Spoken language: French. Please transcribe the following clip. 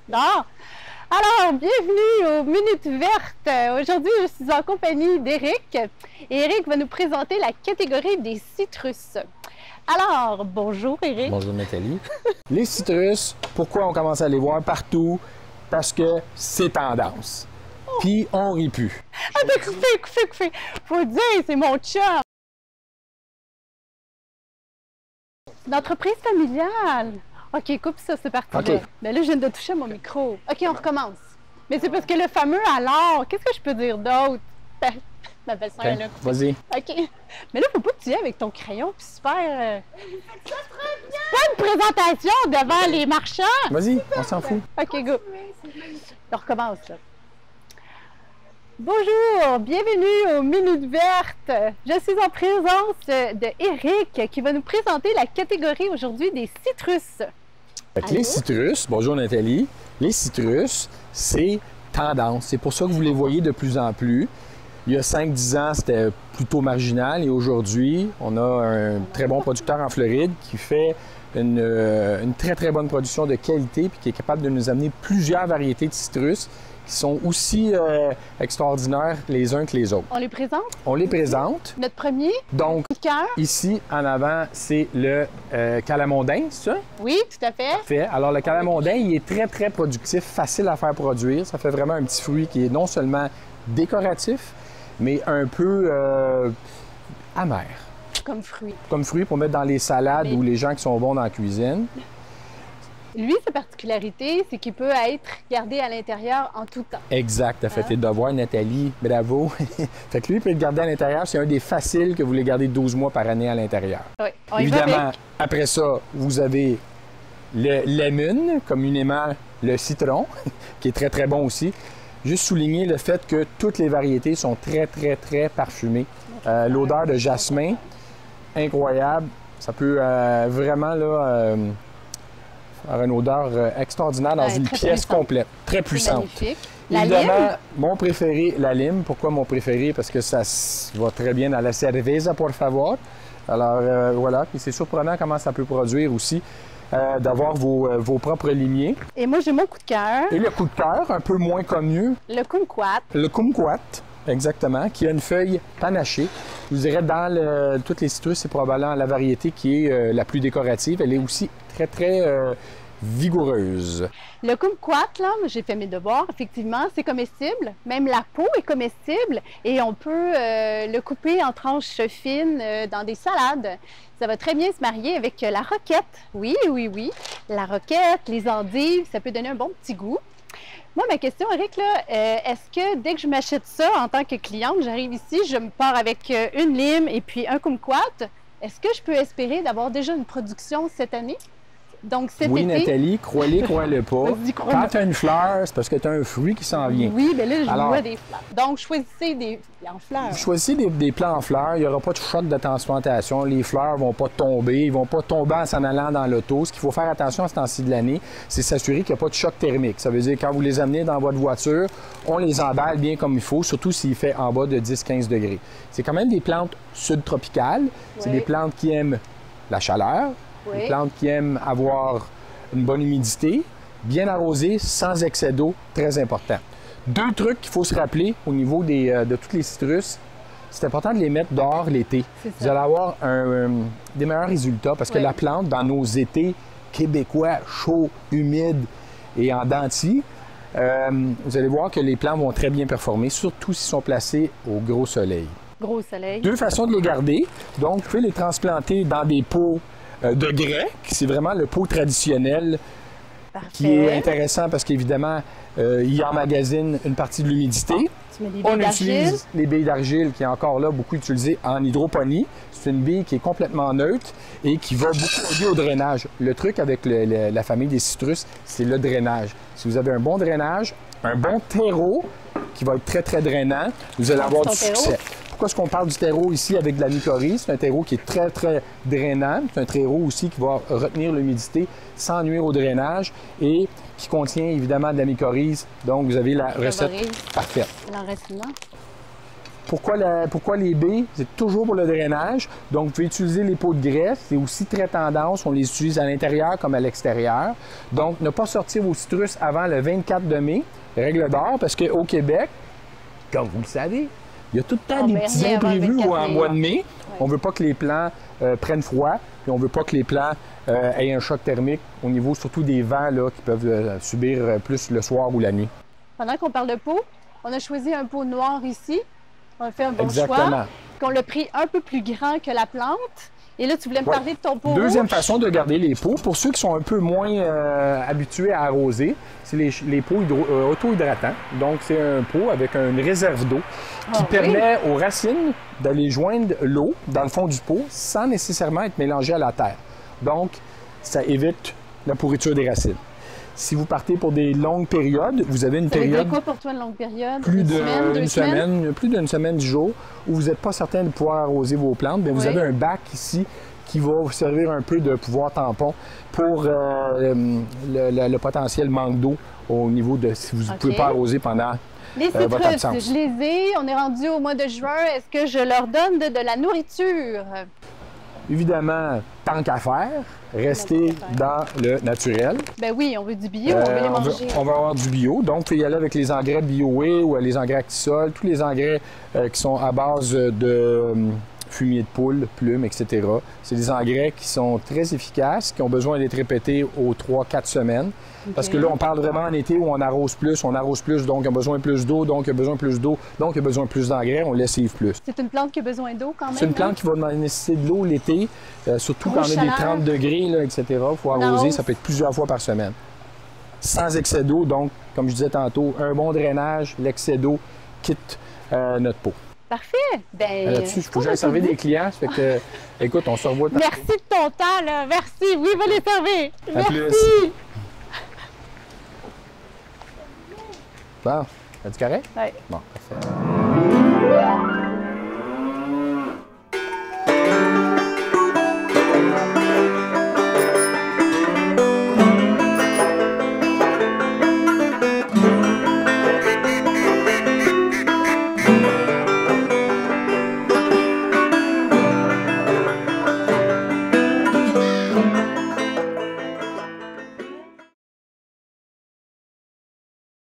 Non. Alors, bienvenue aux Minutes Vertes. Aujourd'hui, je suis en compagnie d'Éric. Et Éric va nous présenter la catégorie des citrus. Alors, bonjour Éric. Bonjour Nathalie. Les citrus, pourquoi on commence à les voir partout? Parce que c'est tendance. Puis on rit plus. Ah, ben, coupé. Faut dire, c'est mon chum. C'est une entreprise familiale. OK, coupe ça, c'est parti. OK. Mais là, je viens de toucher mon micro. OK, on recommence. Mais c'est parce que le fameux alors, qu'est-ce que je peux dire d'autre? Ma belle-sœur est là. Vas-y. OK. Mais là, faut pas que tu y ailles avec ton crayon puis super. C'est pas une présentation devant les marchands. Vas-y, on s'en fout. OK, go. On recommence, là. Bonjour, bienvenue aux Minutes Vertes. Je suis en présence de Éric qui va nous présenter la catégorie aujourd'hui des citrus. Les citrus, bonjour Nathalie, les citrus, c'est tendance. C'est pour ça que vous les voyez de plus en plus. Il y a 5-10 ans, c'était plutôt marginal et aujourd'hui, on a un très bon producteur en Floride qui fait une très bonne production de qualité puis qui est capable de nous amener plusieurs variétés de citrus qui sont aussi extraordinaires les uns que les autres. On les présente? On les présente. Notre premier Donc, coup de cœur. Ici, en avant, c'est le calamondin, c'est ça? Oui, tout à fait. Parfait. Alors, le calamondin, il est très productif, facile à faire produire. Ça fait vraiment un petit fruit qui est non seulement décoratif, mais un peu amer. Comme fruit. Comme fruit pour mettre dans les salades ou les gens qui sont bons dans la cuisine. Lui, sa particularité, c'est qu'il peut être gardé à l'intérieur en tout temps. Exact. T'as fait tes devoirs, Nathalie. Bravo. Fait que lui, il peut être gardé à l'intérieur. C'est un des faciles que vous les gardez 12 mois par année à l'intérieur. Oui. Évidemment, après ça, vous avez le lemon, communément le citron, qui est très bon aussi. Juste souligner le fait que toutes les variétés sont très parfumées. L'odeur de jasmin, incroyable. Ça peut vraiment là, avoir une odeur extraordinaire dans une pièce complète. Très puissante. Magnifique. Évidemment, mon préféré, la lime. Pourquoi mon préféré? Parce que ça va très bien dans la cerveza, por favor. Alors, voilà. Puis c'est surprenant comment ça peut produire aussi. D'avoir vos propres limiers. Et moi, j'ai mon coup de cœur. Et le coup de cœur, un peu moins connu. Le kumquat. Le kumquat, exactement, qui a une feuille panachée. Je vous dirais, dans toutes les citrus, c'est probablement la variété qui est la plus décorative. Elle est aussi très vigoureuse. Le kumquat, là, j'ai fait mes devoirs, effectivement, c'est comestible. Même la peau est comestible et on peut le couper en tranches fines dans des salades. Ça va très bien se marier avec la roquette. Oui. La roquette, les endives, ça peut donner un bon petit goût. Moi, ma question, Éric, là, est-ce que dès que je m'achète ça en tant que cliente, j'arrive ici, je me pars avec une lime et puis un kumquat, est-ce que je peux espérer d'avoir déjà une production cette année? Donc, cet oui, été... Nathalie, crois-le pas. Quand tu as une fleur, c'est parce que tu as un fruit qui s'en vient. Oui, mais là, je vois des fleurs. Donc, choisissez des en fleurs. Choisissez des plants en fleurs. Il n'y aura pas de choc de transplantation. Les fleurs ne vont pas tomber. Ils ne vont pas tomber en s'en allant dans l'auto. Ce qu'il faut faire attention à ce temps-ci de l'année, c'est s'assurer qu'il n'y a pas de choc thermique. Ça veut dire quand vous les amenez dans votre voiture, on les emballe bien comme il faut, surtout s'il fait en bas de 10-15 degrés. C'est quand même des plantes subtropicales. C'est des plantes qui aiment la chaleur. Des plantes qui aiment avoir une bonne humidité, bien arrosée, sans excès d'eau, très important. Deux trucs qu'il faut se rappeler au niveau de tous les citrus, c'est important de les mettre dehors l'été. Vous allez avoir des meilleurs résultats parce que la plante, dans nos étés québécois, chauds, humides et en denti, vous allez voir que les plants vont très bien performer, surtout s'ils sont placés au gros soleil. Gros soleil. Deux façons de les garder. Donc, vous pouvez les transplanter dans des pots de grès, c'est vraiment le pot traditionnel qui est intéressant parce qu'évidemment, il emmagasine une partie de l'humidité. On utilise les billes d'argile qui est encore là beaucoup utilisées en hydroponie. C'est une bille qui est complètement neutre et qui va beaucoup aider au drainage. Le truc avec la famille des citrus, c'est le drainage. Si vous avez un bon drainage, un bon terreau qui va être très drainant, vous allez avoir du succès. Pourquoi est-ce qu'on parle du terreau ici avec de la mycorrhize? C'est un terreau qui est très drainant. C'est un terreau aussi qui va retenir l'humidité sans nuire au drainage et qui contient évidemment de la mycorrhize. Donc, vous avez la recette parfaite. L'enracinement. Pourquoi les baies? C'est toujours pour le drainage. Donc, vous pouvez utiliser les pots de graisse. C'est aussi très tendance. On les utilise à l'intérieur comme à l'extérieur. Donc, ne pas sortir vos citrus avant le 24 de mai. Règle d'or, parce qu'au Québec, comme vous le savez, il y a tout le temps des petits imprévus en mois de mai. Ouais. On ne veut pas que les plants prennent froid. Puis on ne veut pas que les plants aient un choc thermique au niveau surtout des vents là, qui peuvent subir plus le soir ou la nuit. Pendant qu'on parle de pot, on a choisi un pot noir ici. On a fait un bon Exactement. choix. On l'a pris un peu plus grand que la plante. Et là, tu voulais me parler de ton pot Deuxième rouge. façon de garder les pots, pour ceux qui sont un peu moins habitués à arroser, c'est les pots auto-hydratants. Donc, c'est un pot avec une réserve d'eau qui permet aux racines d'aller joindre l'eau dans le fond du pot sans nécessairement être mélangé à la terre. Donc, ça évite la pourriture des racines. Si vous partez pour des longues périodes, vous avez une période... Ça veut dire quoi pour toi, une longue période? Plus d'une semaine? Plus d'une semaine, 10 jours, où vous n'êtes pas certain de pouvoir arroser vos plantes, bien, vous avez un bac ici qui va vous servir un peu de pouvoir tampon pour le potentiel manque d'eau au niveau de si vous ne pouvez pas arroser pendant votre absence. Les citrus, je les ai. On est rendu au mois de juin. Est-ce que je leur donne de la nourriture? Évidemment, tant qu'à faire, restez dans le naturel. Ben oui, on veut du bio, on veut les manger. On va avoir du bio, donc vous pouvez y aller avec les engrais BioWay ou les engrais Actisol, tous les engrais qui sont à base de fumier de poule, plumes, etc. C'est des engrais qui sont très efficaces, qui ont besoin d'être répétés aux 3-4 semaines. Parce que là, on parle vraiment en été où on arrose plus, donc il y a besoin plus d'eau, donc il y a besoin plus d'eau, donc il y a besoin plus d'engrais, on lessive plus. C'est une plante qui a besoin d'eau quand même? C'est une plante qui va nécessiter de l'eau l'été, surtout quand on a des 30 degrés, là, etc. Il faut arroser, ça peut être plusieurs fois par semaine. Sans excès d'eau, donc, comme je disais tantôt, un bon drainage, l'excès d'eau quitte notre peau. Parfait. Ben, là-dessus, il faut que j'aille servir des clients. Ça fait que, écoute, on se revoit. Merci de ton temps, là. Merci. Oui, va les servir. À Merci. Plus. Bon, as-tu correct? Oui. Bon, parfait.